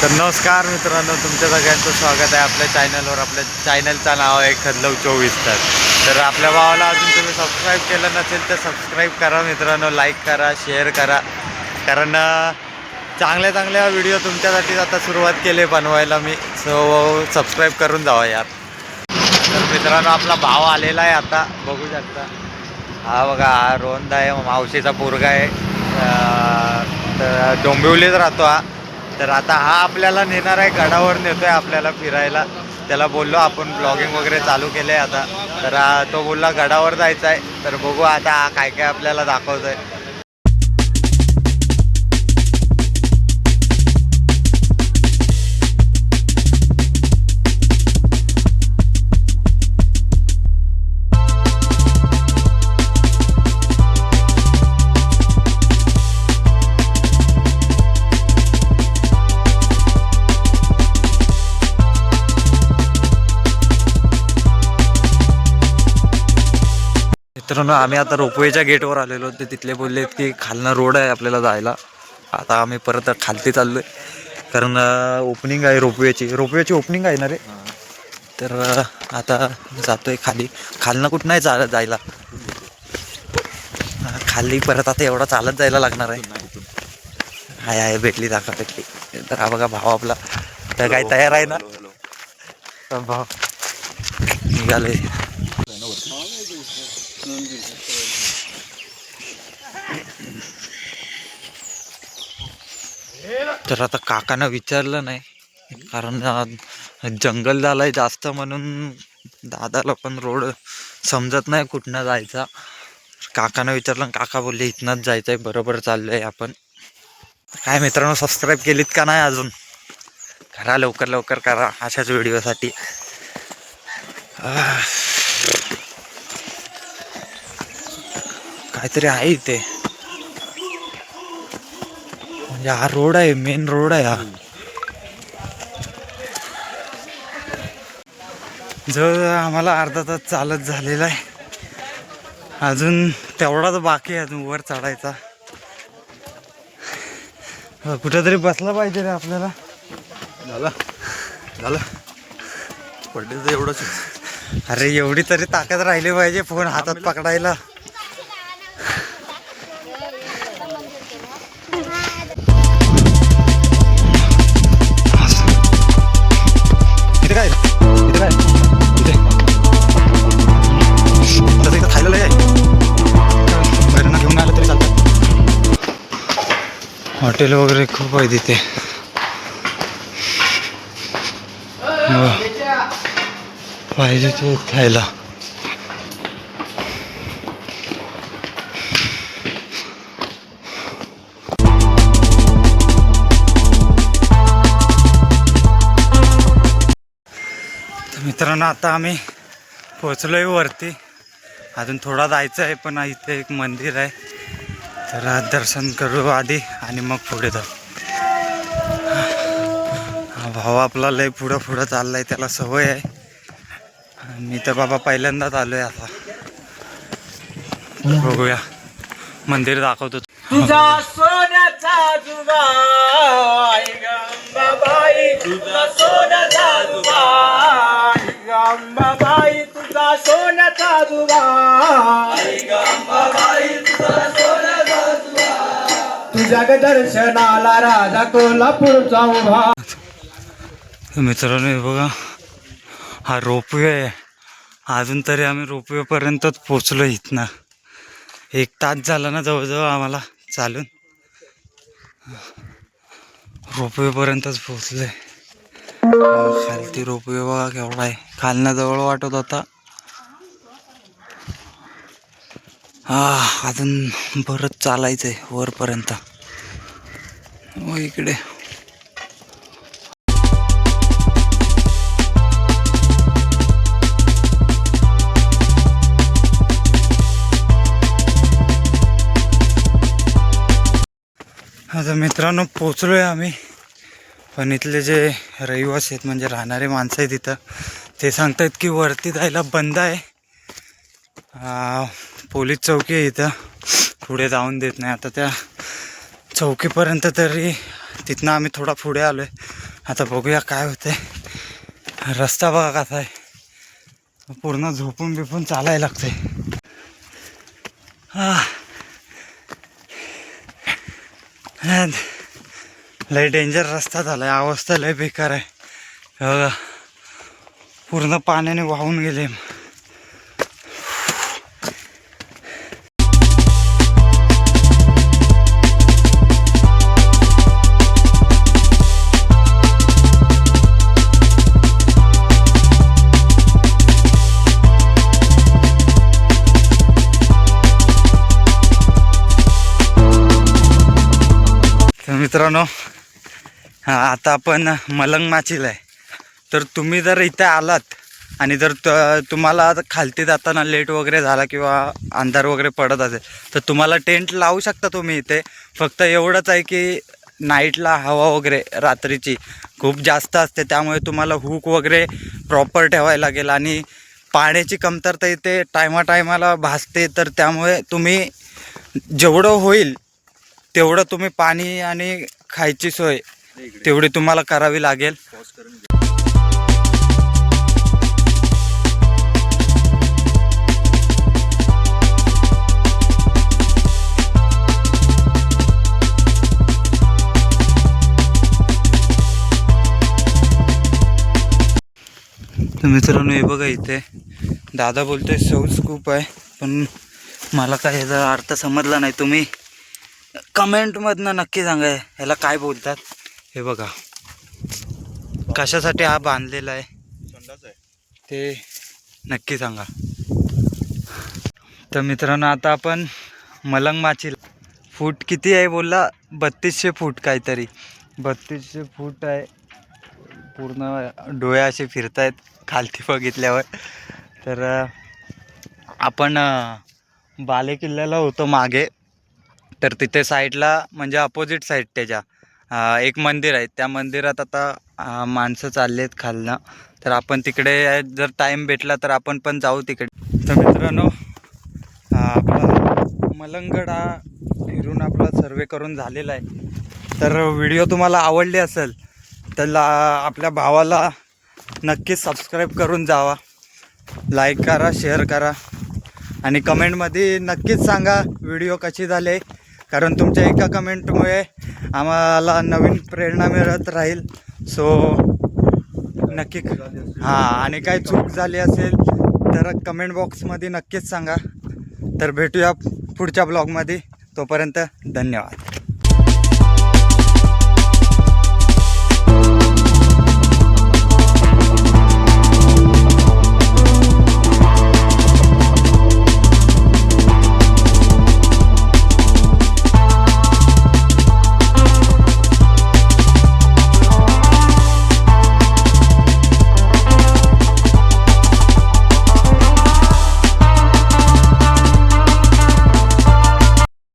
तर नमस्कार मित्रांनो, तुमच्या सगळ्यांचं स्वागत आहे आपल्या चॅनलवर. आपल्या चॅनलचं नाव आहे खदलव 24 तर आपल्या भावाला अजून तुम्ही सबस्क्राईब केलं नसेल तर सबस्क्राईब करा मित्रांनो, लाईक करा, शेअर करा. कारण चांगल्या चांगल्या व्हिडिओ तुमच्यासाठी आता सुरुवात केली बनवायला मी. सो सबस्क्राईब करून जावा यार. तर मित्रांनो, आपला भाव आलेला आहे आता, बघू शकता. हा बघा, हा रोहन आहे, मावशीचा पोरगा आहे. तर डोंबिवलीत राहतो हा. तर आता हा आपल्याला नेणार आहे, गडावर नेतोय आपल्याला फिरायला. त्याला बोललो आपण ब्लॉगिंग वगैरे चालू केले आता. तर तो बोलला गडावर जायचं आहे. तर बघू आता हा काय काय आपल्याला दाखवतोय. मित्रांनो, आम्ही आता रोपवेच्या गेटवर आलेलो. ते तिथले बोललेत की खालनं रोड आहे आपल्याला जायला. आता आम्ही परत खालती चाललोय, कारण ओपनिंग आहे रोपवेची ओपनिंग आहे ना रे. तर आता जातोय खाली. खालनं कुठं नाही जायला, खाली परत आता एवढा चालत जायला लागणार आहे. हाय हाय, भेटली भेटली. तर हा बघा भाव आपला. तर काय तयार आहे ना भाव? निघाले. तर आता काकांना विचारलं नाही, कारण जंगल झालंय जास्त, म्हणून दादाला पण रोड समजत नाही कुठनं जायचा. काकांना विचारलं, काका बोलले इथनंच जायचंय, बरोबर चाललंय आपण. काय मित्रांनो, सबस्क्राईब केलीत का नाही अजून? करा, लवकर लवकर करा अशाच व्हिडिओसाठी. काहीतरी आहे इथे, म्हणजे हा रोड आहे, मेन रोड आहे हा. जर आम्हाला अर्धा तास चालत झालेला आहे, अजून तेवढाच बाकी आहे अजून वर चढायचा. कुठेतरी बसला पाहिजे रे आपल्याला. झालं पडले तर एवढंच. अरे एवढी तरी ताकद राहिली पाहिजे फोन हातात पकडायला. इथे काय इथे काय इथे तसं इथं खायला लय आहे. घरांना घेऊन आलं तरी चालतं. हॉटेल वगैरे खूप आहे तिथे. पाहिजे ते खायला. मित्रांनो, आता आम्ही पोचलोय वरती. अजून थोडा जायचं आहे, पण इथे एक मंदिर आहे, तर दर्शन करू आधी आणि मग पुढे जाऊ. हा भाऊ आपला लय पुढं पुढं चाललाय, त्याला सवय आहे. मी तर बाबा पहिल्यांदाच आलोय. आता बघूया, मंदिर दाखवतो. तुझा सोन्याचा जुगा गंगाबाई, तुझा सोन्याचा जुगा गंगाबाई, तुझा सोन्याचा जुगा गंगाबाई, तुझा सोन्याचा जुगा. तुझ्या दर्शनाला राजा कोल्हापूरचा उभा. मित्रांनो, बघा हा रोपवे आहे. अजून तरी आम्ही रोपवे पर्यंतच पोचलो. इथनं 1 तास झाला ना जवळजवळ आम्हाला चालून. रोपवे पर्यंतच पोचलोय. खालती रोपवे बघा केवढा आहे. खालना जवळ वाटत होता. अजून बरंच चालायचंय वरपर्यंत. इकडे आता मित्रांनो पोचलोय आम्ही. पण इथले जे रहिवासी आहेत, म्हणजे राहणारे माणसं आहेत तिथं, ते सांगतात की वरती जायला बंद आहे. पोलीस चौकी आहे इथं, पुढे जाऊन देत नाही. आता त्या चौकीपर्यंत तरी तिथनं आम्ही थोडा पुढे आलो आहे, आता बघूया काय होतंय. रस्ता बघा कसा आहे, पूर्ण झोपून बिपून चालायला लागतंय. लय डेंजर रस्ता झालाय, अवस्था लय बेकार आहे. हे बघा पूर्ण पाण्याने वाहून गेले. तर मित्रांनो, आता आपण मलंग माचीला आहे. तर तुम्ही जर इथे आलात आणि जर तुम्हाला खालती जाताना लेट वगैरे झाला किंवा अंधार वगैरे पडत असेल तर तुम्हाला टेंट लावू शकता तुम्ही इथे. फक्त एवढंच आहे की नाईटला हवा वगैरे रात्रीची खूप जास्त असते, त्यामुळे तुम्हाला हुक वगैरे प्रॉपर ठेवायला लागेल. आणि पाण्याची कमतरता इथे टायमाला भासते, तर त्यामुळे तुम्ही जेवढं होईल तेवढं तुम्ही पाणी आणि खायची सोय तेवढी तुम्हाला करावी लागेल. तर मित्रांनो हे बघा, इथे दादा बोलतोय सौस खूप आहे, पण मला काय ह्याचा अर्थ समजला नाही. तुम्ही कमेंटमधनं नक्की सांगा ह्याला काय बोलतात. हे बघा कशासाठी हा बांधलेला आहे ते नक्की सांगा. तर मित्रांनो आता आपण मलंग माचीला, फूट किती आहे बोलला, 3200 फूट काहीतरी, 3200 फूट आहे. पूर्ण डोळे असे फिरतायत खालती बघितल्यावर. तर आपण बाले किल्ल्याला होतो मागे, तर तिथे साईडला म्हणजे अपोजिट साईड त्याच्या एक मंदिर आहे. त्या मंदिरात आता माणसं चालली आहेत खालनं, तर आपण तिकडे जर टाईम भेटला तर आपण पण जाऊ तिकडे. तर मित्रांनो, आपला मलंगगड हा फिरून आपला सर्वे करून झालेला आहे. तर व्हिडिओ तुम्हाला आवडली असेल तर आपल्या भावाला नक्कीच सबस्क्राईब करून जावा, लाईक करा, शेअर करा आणि कमेंटमध्ये नक्कीच सांगा व्हिडिओ कशी झाले, कारण तुमच्या एका कमेंटमुळे आम्हाला नवीन प्रेरणा मिळत राहील. सो नक्की आणि काही चूक झाली असेल तर कमेंट बॉक्समध्ये नक्कीच सांगा. तर भेटूया पुढच्या ब्लॉगमध्ये, तोपर्यंत धन्यवाद.